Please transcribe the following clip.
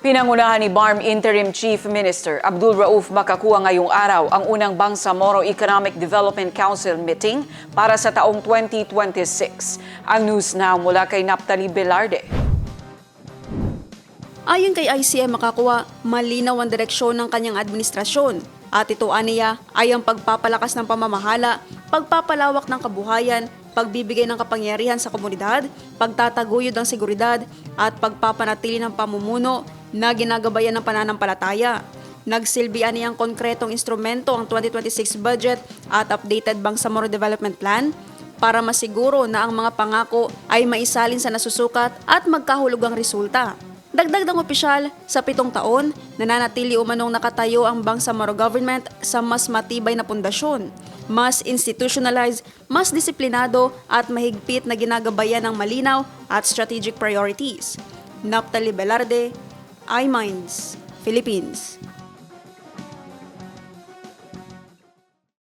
Pinangunahan ni BARM Interim Chief Minister Abdul Rauf Makakua ngayong araw ang unang Bangsamoro Economic Development Council meeting para sa taong 2026. Ang news now mula kay Naphtali Velarde. Ayon kay ICM Makakua, malinaw ang direksyon ng kanyang administrasyon at ito aniya ay ang pagpapalakas ng pamamahala, pagpapalawak ng kabuhayan, pagbibigay ng kapangyarihan sa komunidad, pagtataguyod ng seguridad at pagpapanatili ng pamumuno na ginagabayan ng pananampalataya. Nagsilbihan niyang konkretong instrumento ang 2026 budget at updated Bangsamoro Development Plan para masiguro na ang mga pangako ay maisalin sa nasusukat at magkahulugang resulta. Dagdag ng opisyal, sa 7 taon, nananatili umanong nakatayo ang Bangsamoro government sa mas matibay na pundasyon, mas institutionalized, mas disiplinado at mahigpit na ginagabayan ng malinaw at strategic priorities. Naphtali Velarde, iMinds, Philippines.